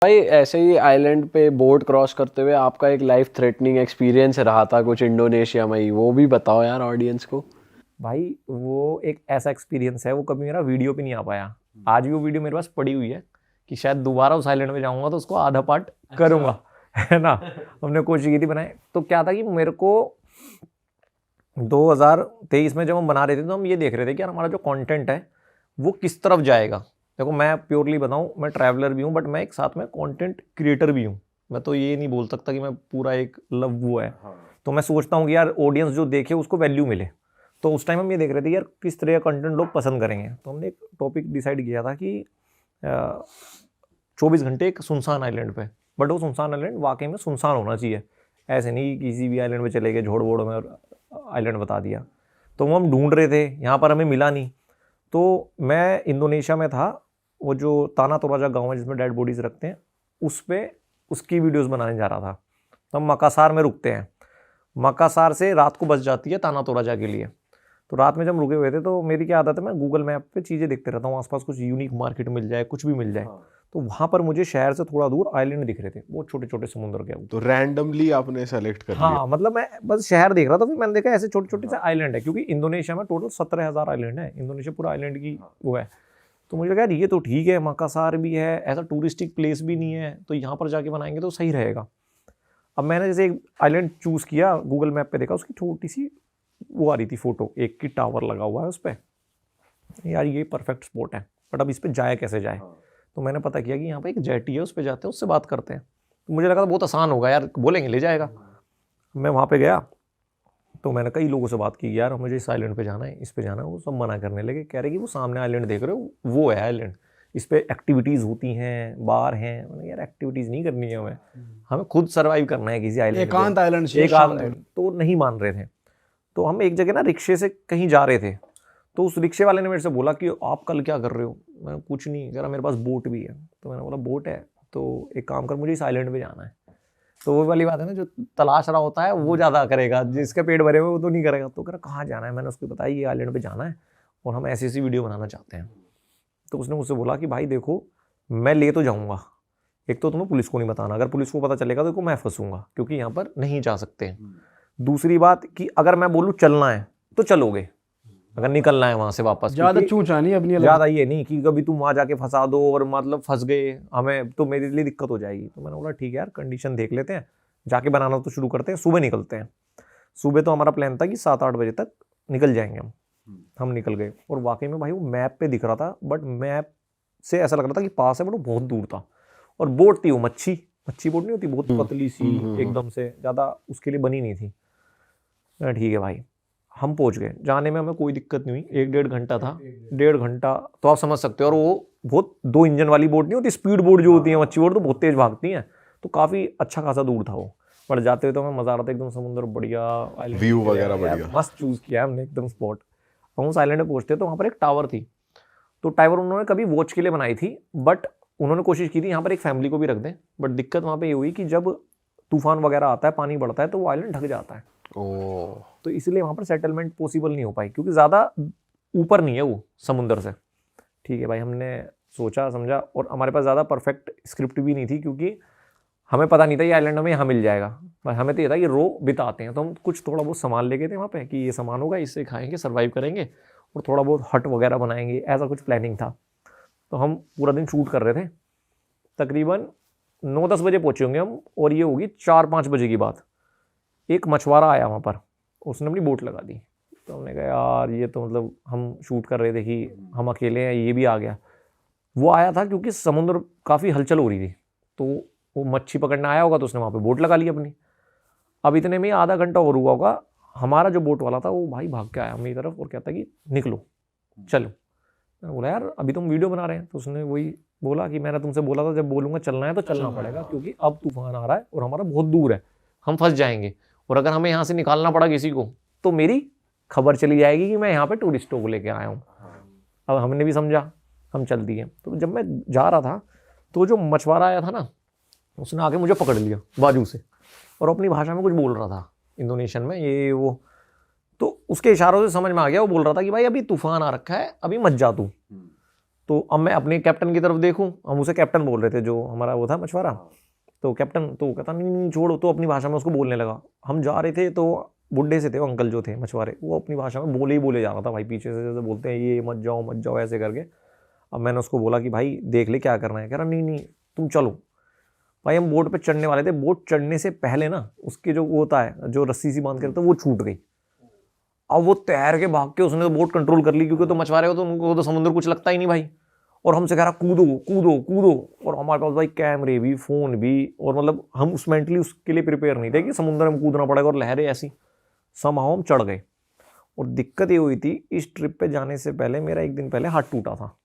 भाई ऐसे ही आइलैंड पे बोट क्रॉस करते हुए आपका एक लाइफ थ्रेटनिंग एक्सपीरियंस रहा था कुछ इंडोनेशिया में ही, वो भी बताओ यार ऑडियंस को। भाई वो एक ऐसा एक्सपीरियंस है, वो कभी मेरा वीडियो पे नहीं आ पाया। आज भी वो वीडियो मेरे पास पड़ी हुई है कि शायद दोबारा उस आइलैंड में जाऊंगा तो उसको आधा पार्ट करूंगा। है ना। हमने कोशिश की थी बनाए। तो क्या था कि मेरे को 2023 में जब हम बना रहे थे तो हम ये देख रहे थे कि यार हमारा जो कंटेंट है वो किस तरफ जाएगा। देखो मैं प्योरली बताऊं, मैं ट्रैवलर भी हूं बट मैं एक साथ में कंटेंट क्रिएटर भी हूं। मैं तो ये नहीं बोल सकता कि मैं पूरा एक लव वो है। तो मैं सोचता हूँ कि यार ऑडियंस जो देखे उसको वैल्यू मिले। तो उस टाइम हम ये देख रहे थे यार किस तरह का कंटेंट लोग पसंद करेंगे। तो हमने एक टॉपिक डिसाइड किया था कि 24 घंटे एक सुनसान आइलैंड पे, बट वो सुनसान आइलैंड वाकई में सुनसान होना चाहिए। ऐसे नहीं किसी भी आइलैंड पे चले गए झोड़ वोड़ में और आइलैंड बता दिया। तो वो हम ढूंढ रहे थे, यहाँ पर हमें मिला नहीं। तो मैं इंडोनेशिया में था, वो जो ताना तोराजा गाँव है जिसमें डेड बॉडीज रखते हैं, उस पर उसकी वीडियोज़ बनाने जा रहा था। तो हम मकासार में रुकते हैं। मकासार से रात को बस जाती है ताना तोराजा के लिए। तो रात में जब रुके हुए थे तो मेरी क्या आदत है, मैं गूगल मैप पे चीज़ें देखते रहता हूँ, आसपास कुछ यूनिक मार्केट मिल जाए, कुछ भी मिल जाए। तो वहाँ पर मुझे शहर से थोड़ा दूर आइलैंड दिख रहे थे, वो छोटे छोटे समुद्र के ऊपर। तो रैंडमली आपने सेलेक्ट कर लिया? हाँ, मतलब मैं बस शहर देख रहा था, फिर मैंने देखा ऐसे छोटे छोटे से आइलैंड है, क्योंकि इंडोनेशिया में टोटल 17,000 आइलैंड है। इंडोनेशिया पूरा आइलैंड की वो है। तो मुझे लगा यार ये तो ठीक है, मकासार भी है, ऐसा टूरिस्टिक प्लेस भी नहीं है, तो यहाँ पर जाके बनाएंगे तो सही रहेगा। अब मैंने जैसे एक आइलैंड चूज़ किया, गूगल मैप पे देखा, उसकी छोटी सी वो आ रही थी फोटो, एक की टावर लगा हुआ है उस पर। यार ये परफेक्ट स्पॉट है, बट अब इस पर जाए कैसे जाए। तो मैंने पता किया कि यहाँ पे एक जेटी है, उस पर जाते हैं, उससे बात करते हैं। तो मुझे लगा था बहुत आसान होगा यार, बोलेंगे ले जाएगा। मैं वहाँ पे गया तो मैंने कई लोगों से बात की, यार मुझे इस आइलैंड पे जाना है, इस पे जाना है। वो सब मना करने लगे, कह रहे कि वो सामने आइलैंड देख रहे हो वो है आइलैंड, इस पे एक्टिविटीज़ होती हैं, बार हैं। मैंने यार एक्टिविटीज़ नहीं करनी है हमें खुद सर्वाइव करना है किसी आइलैंड, एकांत आइलैंड से तो नहीं मान रहे थे। तो हम एक जगह ना रिक्शे से कहीं जा रहे थे, तो उस रिक्शे वाले ने मेरे से बोला कि आप कल क्या कर रहे हो। मैं कुछ नहीं, कह रहा मेरे पास बोट भी है। तो मैंने बोला बोट है तो एक काम कर, मुझे इस आइलैंड पे जाना है। तो वो वाली बात है ना, जो तलाश रहा होता है वो ज़्यादा करेगा, जिसके पेट भरे हुए वो तो नहीं करेगा। तो कह रहा कहाँ जाना है। मैंने उसको बताया ये आइलैंड पे जाना है और हम ऐसी ऐसी वीडियो बनाना चाहते हैं। तो उसने मुझसे बोला कि भाई देखो मैं ले तो जाऊँगा, एक तो तुम्हें पुलिस को नहीं बताना, अगर पुलिस को पता चलेगा तो मैं फंसूंगा क्योंकि यहाँ पर नहीं जा सकते। दूसरी बात कि अगर मैं बोलूँ चलना है तो चलोगे, अगर निकलना है वहां से वापस, ज्यादा चूचा नहीं अपनी, ज्यादा ये नहीं कि कभी तुम वहां जाके फंसा दो और मतलब फंस गए हमें, तो मेरे लिए दिक्कत हो जाएगी। तो मैंने बोला ठीक है यार, कंडीशन देख लेते हैं, जाके बनाना तो शुरू करते हैं, सुबह निकलते हैं। सुबह तो हमारा प्लान था कि 7-8 बजे तक निकल जाएंगे हम निकल गए। और वाकई में भाई वो मैप पे दिख रहा था, बट मैप से ऐसा लग रहा था कि पास है, बट वो बहुत दूर था। और बोट थी वो मच्छी बोट नहीं होती, बहुत पतली सी एकदम से, ज़्यादा उसके लिए बनी नहीं थी। ठीक है भाई, हम पहुंच गए। जाने में हमें कोई दिक्कत नहीं हुई, 1-1.5 घंटा था। 1.5 घंटा तो आप समझ सकते हो। और वो बहुत 2 इंजन वाली बोट नहीं होती, स्पीड बोट जो होती है, मच्छी बोट तो बहुत तेज भागती हैं। तो काफ़ी अच्छा खासा दूर था वो, पर जाते हुए तो हमें मज़ा आ रहा था, एकदम समुद्र बढ़िया, व्यू वगैरह बढ़िया, मस्त चूज़ किया हमने एकदम स्पॉट। हम उस आइलैंड पे पहुंचते तो वहाँ पर एक टावर थी। तो टावर उन्होंने कभी वॉच के लिए बनाई थी, बट उन्होंने कोशिश की थी यहाँ पर एक फैमिली को भी रख दें। बट दिक्कत वहाँ पे ये हुई कि जब तूफान वगैरह आता है, पानी बढ़ता है, तो वो आइलैंड ढक जाता है। तो इसलिए वहाँ पर सेटलमेंट पॉसिबल नहीं हो पाई, क्योंकि ज़्यादा ऊपर नहीं है वो समुंदर से। ठीक है भाई, हमने सोचा समझा, और हमारे पास ज़्यादा परफेक्ट स्क्रिप्ट भी नहीं थी, क्योंकि हमें पता नहीं था ये आइलैंड हमें यहाँ मिल जाएगा। भाई हमें तो ये था कि रो बिताते हैं, तो हम कुछ थोड़ा बहुत सामान ले गए थे वहाँ पे कि ये सामान होगा, इससे खाएंगे, सर्वाइव करेंगे, और थोड़ा बहुत हट वगैरह बनाएंगे, ऐसा कुछ प्लानिंग था। तो हम पूरा दिन शूट कर रहे थे। तकरीबन 9-10 बजे पहुँचे होंगे हम, और ये होगी 4-5 बजे की बात। एक मछुआरा आया वहाँ पर, उसने अपनी बोट लगा दी। तो हमने कहा यार ये तो मतलब हम शूट कर रहे थे कि हम अकेले हैं, ये भी आ गया। वो आया था क्योंकि समुद्र काफ़ी हलचल हो रही थी, तो वो मच्छी पकड़ने आया होगा, तो उसने वहाँ पे बोट लगा ली अपनी। अब इतने में आधा घंटा और हुआ होगा, हमारा जो बोट वाला था वो भाई भाग के आया मेरी तरफ और कहता कि निकलो चलो। मैंने बोला यार अभी तुम वीडियो बना रहे हैं। तो उसने वही बोला कि मैंने तुमसे बोला था जब बोलूँगा चलना है तो चलना पड़ेगा, क्योंकि अब तूफान आ रहा है और हमारा बहुत दूर है, हम फंस जाएंगे, और अगर हमें यहाँ से निकालना पड़ा किसी को तो मेरी खबर चली जाएगी कि मैं यहाँ पे टूरिस्टों को लेके आया हूँ। अब हमने भी समझा, हम चल दिए। तो जब मैं जा रहा था तो जो मछुआरा आया था ना, उसने आके मुझे पकड़ लिया बाजू से और अपनी भाषा में कुछ बोल रहा था, इंडोनेशियन में ये वो। तो उसके इशारों से समझ में आ गया, वो बोल रहा था कि भाई अभी तूफान आ रखा है, अभी मत जा तू। तो अब मैं अपने कैप्टन की तरफ देखूं, हम उसे कैप्टन बोल रहे थे जो हमारा वो था मछुआरा, तो कैप्टन तो कहता नहीं नहीं छोड़ो, तो अपनी भाषा में उसको बोलने लगा। हम जा रहे थे तो बुढ़े से थे वो अंकल जो थे मछुआरे, वो अपनी भाषा में बोले ही बोले जा रहा था भाई, पीछे से जैसे बोलते हैं ये मत जाओ ऐसे करके। अब मैंने उसको बोला कि भाई देख ले क्या करना है, कह रहा नहीं नहीं तुम चलो। भाई हम बोट पे चढ़ने वाले थे, बोट चढ़ने से पहले ना उसके जो वो होता है जो रस्सी सी बांध के रखता है वो छूट गई। अब वो तैर के भाग के उसने तो बोट कंट्रोल कर ली, क्योंकि तो मछुआरे हो तो उनको तो समुद्र कुछ लगता ही नहीं भाई। और हमसे कह रहा कूदो कूदो कूदो, और हमारे पास भाई कैमरे भी फोन भी, और मतलब हम उस मेंटली उसके लिए प्रिपेयर नहीं थे कि समुद्र में कूदना पड़ेगा और लहरें ऐसी। समहाउ हम चढ़ गए। और दिक्कत ये हुई थी, इस ट्रिप पे जाने से पहले मेरा एक दिन पहले हाथ टूटा था,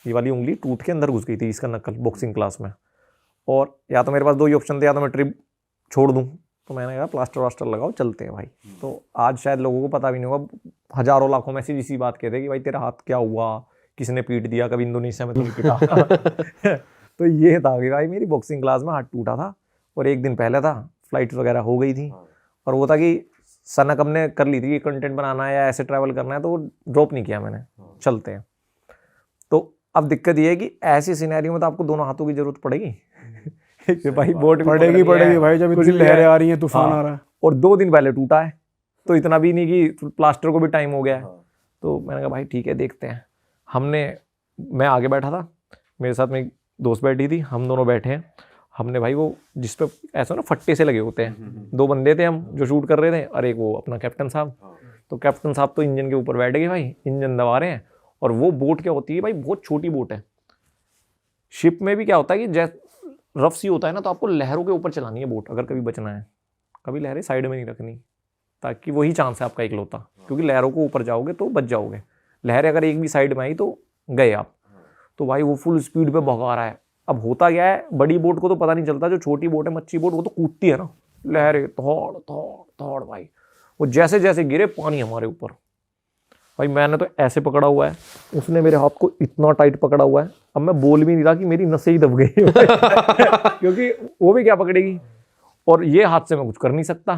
ये वाली उंगली टूट के अंदर घुस गई थी इसका नकल बॉक्सिंग क्लास में। और या तो मेरे पास दो ही ऑप्शन थे, या तो मैं ट्रिप छोड़ दूं, तो मैंने कहा प्लास्टर वास्टर लगाओ चलते हैं भाई। तो आज शायद लोगों को पता भी नहीं होगा, हजारों लाखों मैसेज इसी बात कहते हैं कि भाई तेरा हाथ क्या हुआ, किसने पीट दिया, कभी इंडोनेशिया में तुम्हें पिटा। तो ये था कि भाई मेरी बॉक्सिंग क्लास में हाथ टूटा था, और एक दिन पहले था, फ्लाइट वगैरह हो गई थी, और वो था कि सनक हमने कर ली थी कि कंटेंट बनाना है या ऐसे ट्रैवल करना है, तो वो ड्रॉप नहीं किया मैंने, चलते हैं। तो अब दिक्कत ये है कि ऐसी सिनेरियो में तो आपको दोनों हाथों की जरूरत पड़ेगी। कि भाई बोट पड़ेगी भाई, जब इतनी लहरें आ रही हैं, तूफान आ रहा है। और 2 दिन पहले टूटा है, तो इतना भी नहीं कि प्लास्टर को भी टाइम हो गया है। तो मैंने कहा भाई ठीक है देखते हैं। मैं आगे बैठा था, मेरे साथ में एक दोस्त बैठी थी, हम दोनों बैठे हैं। हमने भाई वो जिस पे ऐसा ना फट्टे से लगे होते हैं, 2 बंदे थे हम जो शूट कर रहे थे, और एक वो अपना कैप्टन साहब। तो कैप्टन साहब तो इंजन के ऊपर बैठ गए भाई, इंजन दबा रहे हैं। और वो बोट क्या होती है भाई, बहुत छोटी बोट है। शिप में भी क्या होता है कि जैसे रफ सी होता है ना, तो आपको लहरों के ऊपर चलानी है बोट, अगर कभी बचना है। कभी लहरें साइड में नहीं रखनी, ताकि वही चांस है आपका इकलौता, क्योंकि लहरों को ऊपर जाओगे तो बच जाओगे। लहरें अगर एक भी साइड में आई तो गए आप। तो भाई वो फुल स्पीड पे भगा रहा है। अब होता क्या है, बड़ी बोट को तो पता नहीं चलता, जो छोटी बोट है मच्छी बोट, वो तो कूदती है ना, लहरें थोड़ थोड़ थोड़ भाई। वो जैसे जैसे गिरे पानी हमारे ऊपर, भाई मैंने तो ऐसे पकड़ा हुआ है, उसने मेरे हाथ को इतना टाइट पकड़ा हुआ है, अब मैं बोल भी नहीं रहा कि मेरी नसें ही दब गई। क्योंकि वो भी क्या पकड़ेगी, और ये हाथ से मैं कुछ कर नहीं सकता।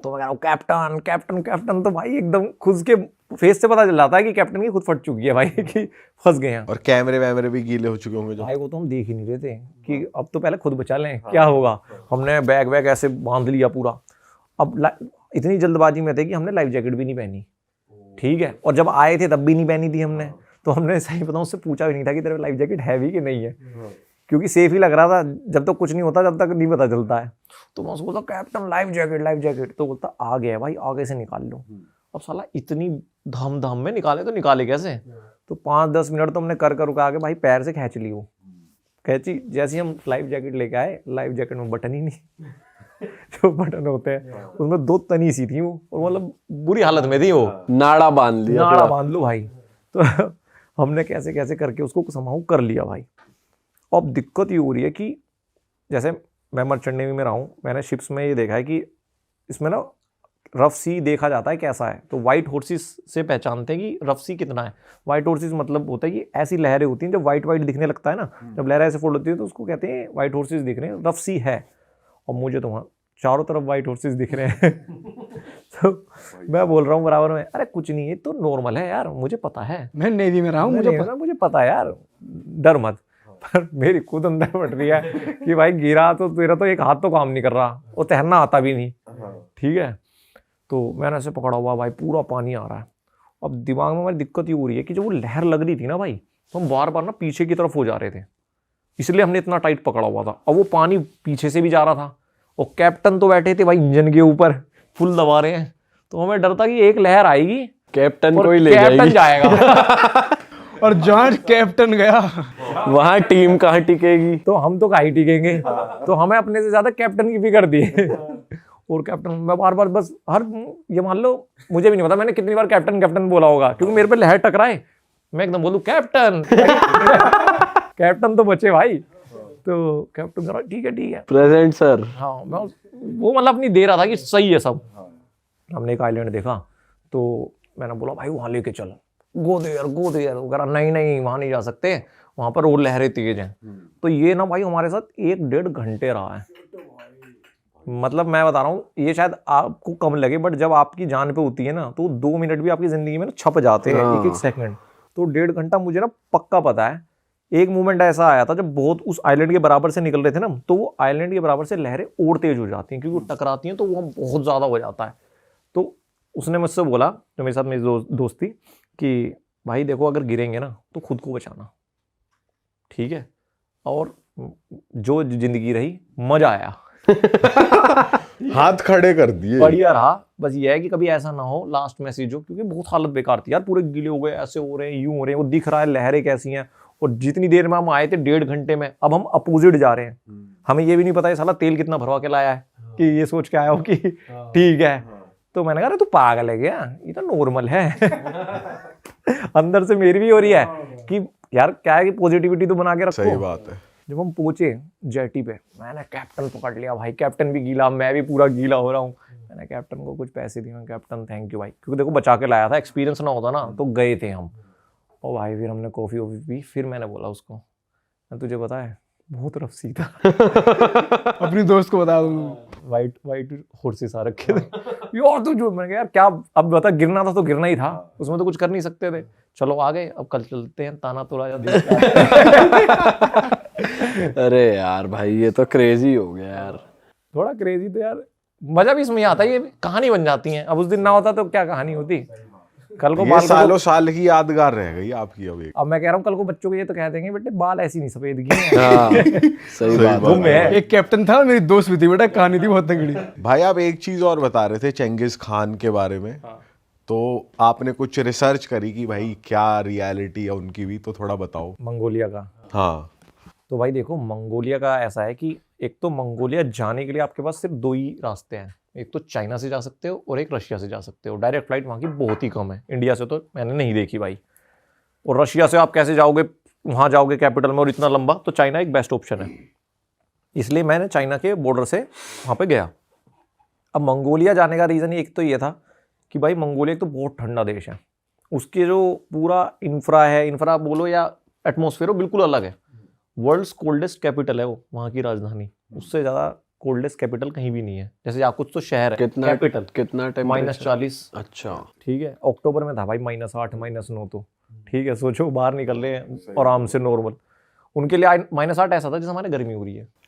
तो मैं कह रहा हूँ कैप्टन कैप्टन कैप्टन, तो भाई एकदम खुद के फेस से पता चल जाता है कि कैप्टन की खुद फट चुकी है भाई, कि फंस गए हैं। और कैमरे वैमरे भी गीले हो चुके होंगे जो। भाई वो तो हम देख ही नहीं रहे थे कि अब तो पहले खुद बचा लें, क्या होगा। हमने बैग वैग ऐसे बांध लिया पूरा। अब इतनी जल्दबाजी में थे कि हमने लाइफ जैकेट भी नहीं पहनी, ठीक है। और जब आए थे तब भी नहीं पहनी थी हमने। तो हमने सही बताऊं उससे पूछा भी नहीं था कि तेरे लाइफ जैकेट है भी कि नहीं है, क्योंकि सेफ ही लग रहा था। जब तक कुछ नहीं होता, जब तक नहीं पता चलता है। तो मैं उसको बोलता कैप्टन लाइफ जैकेट, तो बोलता आ गया भाई, आगे से निकाल लो। अब साला इतनी धाम में निकाले, तो निकाले कैसे। तो 5-10 मिनट तो हमने कर उका के भाई पैर से खींच ली वो कैची। जैसे हम लाइफ जैकेट लेके आए, लाइफ जैकेट में बटन ही नहीं। जो बटन होते हैं उसमें 2 तनी सी थी वो, और मतलब बुरी हालत में थी वो। नाड़ा बांध लिया, नाड़ा बांध लो भाई। तो हमने कैसे कैसे करके उसको समाऊ कर लिया भाई। अब दिक्कत ये हो रही है कि जैसे मैं मर्चेंट नेवी में रहा हूँ, मैंने शिप्स में ये देखा है कि इसमें ना रफ सी देखा जाता है कैसा है। तो वाइट हॉर्सेस से पहचानते हैं कि रफ सी कितना है। वाइट हॉर्सेस मतलब होता है कि ऐसी लहरें होती हैं जब वाइट दिखने लगता है ना, जब लहरें ऐसे फोल्ड होती है तो उसको कहते हैं वाइट हॉर्सेस दिख रहे हैं, रफ सी है। और मुझे तो वहाँ चारों तरफ वाइट हॉर्सेस दिख रहे हैं। तो मैं बोल रहा हूँ बराबर में, अरे कुछ नहीं है, तो नॉर्मल है यार, मुझे पता है, मैं नेवी में रहा हूँ, मुझे पता है यार, डर मत। पर मेरी खुद अंदर बढ़ रही है कि भाई गिरा तो तेरा तो एक हाथ तो काम नहीं कर रहा, और तैरना आता भी नहीं, ठीक है। तो मैंने ऐसे पकड़ा हुआ भाई, पूरा पानी आ रहा है। अब दिमाग में हमारी दिक्कत ये हो रही है कि जो वो लहर लग रही थी ना भाई, तो हम बार बार ना पीछे की तरफ हो जा रहे थे, इसलिए हमने इतना टाइट पकड़ा हुआ था। अब वो पानी पीछे से भी जा रहा था, और कैप्टन तो बैठे थे भाई इंजन के ऊपर, फुल दबा रहे हैं। तो हमें डर था कि एक लहर आएगी, कैप्टन और को ही ले कैप्टन जाएगी। जाएगा। और जहाँ कैप्टन गया वहां टीम कहाँ टिकेगी। तो हम तो कहीं टिकेंगे। तो हमें अपने से ज्यादा कैप्टन की फिक्र थी। और कैप्टन मैं बार बार बस ये मान लो, मुझे भी नहीं पता मैंने कितनी बार कैप्टन बोला होगा, क्योंकि मेरे पे लहर टकराए, मैं एकदम बोलूं कैप्टन। कैप्टन तो बचे भाई। तो कैप्टन कहा ठीक है प्रेजेंट सर। हाँ, मैं वो मतलब अपनी दे रहा था कि सही है सब। हमने एक आइलैंड देखा, तो मैंने बोला भाई वहां लेके चल, गो दे यार। वो कह रहा नहीं वहां नहीं जा सकते, वहां पर और लहरें तेज हैं। तो ये ना भाई हमारे साथ 1-1.5 घंटे रहा है। मतलब मैं बता रहा हूँ, ये शायद आपको कम लगे, बट जब आपकी जान पे होती है ना, तो 2 मिनट भी आपकी जिंदगी में ना छप जाते हैं, एक सेकंड। तो 1.5 घंटा मुझे ना पक्का पता है। एक मोमेंट ऐसा आया था जब बहुत उस आइलैंड के बराबर से निकल रहे थे ना, तो वो आइलैंड के बराबर से लहरें और तेज हो जाती हैं क्योंकि वो टकराती हैं तो वो बहुत ज़्यादा हो जाता है। तो उसने मुझसे बोला, जो मेरे साथ मेरी दोस्त थी, कि भाई देखो अगर गिरेंगे ना तो खुद को बचाना, ठीक है, और जो जिंदगी रही मजा आया। हाथ खड़े कर दिए। बढ़िया रहा। बस ये है कि कभी ऐसा ना हो लास्ट मैसेज हो, क्योंकि बहुत हालत बेकार थी यार, पूरे गीले हो गए, ऐसे हो रहे हैं, यूं हो रहे हैं, वो दिख रहा है लहरें कैसी हैं। और जितनी देर में हम आए थे 1.5 घंटे में, अब हम अपोजिट जा रहे हैं। हमें ये भी नहीं पता है साला तेल कितना भरवा के लाया है, कि ये सोच के आया हो कि ठीक है। तो मैंने कहा अरे तू पागल है क्या, ये तो नॉर्मल है। अंदर से मेरी भी हो रही है कि यार क्या है कि पॉजिटिविटी तो बना के रखो। सही बात है। जब हम पहुंचे जेटी पे, मैंने कैप्टन पकड़ लिया भाई, कैप्टन भी गीला, मैं भी पूरा गीला हो रहा हूँ। मैंने कैप्टन को कुछ पैसे दिए, मैं कैप्टन थैंक यू भाई, क्योंकि देखो बचा के लाया था, एक्सपीरियंस ना होता ना तो गए थे हम। और भाई फिर हमने कॉफ़ी वॉफ़ी पी, फिर मैंने बोला उसको, मैं तुझे पता है बहुत रफ सी था। अपनी दोस्त को बता दूँ। वाइट हॉर्सेस आ रखे थे यार, तो जो मैंने कहा यार क्या, अब बता गिरना था तो गिरना ही था, उसमें तो कुछ कर नहीं सकते थे। चलो आ गए, अब कल चलते हैं ताना तोड़ा या अरे यार भाई ये तो क्रेजी हो गया यार। थोड़ा क्रेजी तो यार, मजा भी इसमें आता है, ये कहानी बन जाती है। अब उस दिन ना होता तो क्या कहानी होती, कल को ये बाल को सालों साल की यादगार रह गई आपकी अब एक। अब मैं कह रहा हूँ कल को बच्चों को ये तो कह देंगे बेटे बाल ऐसी नहीं सफेद की हाँ सही बात वो मैं है। एक कैप्टन था, मेरी दोस्त भी थी बेटा, कहानी थी बहुत तगड़ी। भाई आप एक चीज और बता रहे थे चंगेज खान के बारे में। तो आपने कुछ रिसर्च करी कि भाई क्या रियलिटी है उनकी भी, तो थोड़ा बताओ। मंगोलिया का, हाँ तो भाई देखो मंगोलिया का ऐसा है कि एक तो मंगोलिया जाने के लिए आपके पास सिर्फ 2 ही रास्ते हैं, एक तो चाइना से जा सकते हो और एक रशिया से जा सकते हो। डायरेक्ट फ्लाइट वहाँ की बहुत ही कम है, इंडिया से तो मैंने नहीं देखी भाई। और रशिया से आप कैसे जाओगे, वहाँ जाओगे कैपिटल में और इतना लंबा, तो चाइना एक बेस्ट ऑप्शन है, इसलिए मैंने चाइना के बॉर्डर से वहाँ पे गया। अब मंगोलिया जाने का रीज़न एक तो ये था कि भाई मंगोलिया एक तो बहुत ठंडा देश है, उसके जो पूरा इंफ्रा बोलो या एटमॉस्फेयर हो बिल्कुल अलग है। वर्ल्ड्स कोल्डेस्ट कैपिटल है वो, वहाँ की राजधानी, उससे ज़्यादा कोल्डेस्ट कैपिटल कहीं भी नहीं है। जैसे आप कुछ तो शहर है कितना कैपिटल, कितना -40। अच्छा ठीक है, अक्टूबर में था भाई -8 -9, तो ठीक है, सोचो बाहर निकल रहे हैं आराम से नॉर्मल। उनके लिए -8 ऐसा था जैसे हमारे गर्मी हो रही है।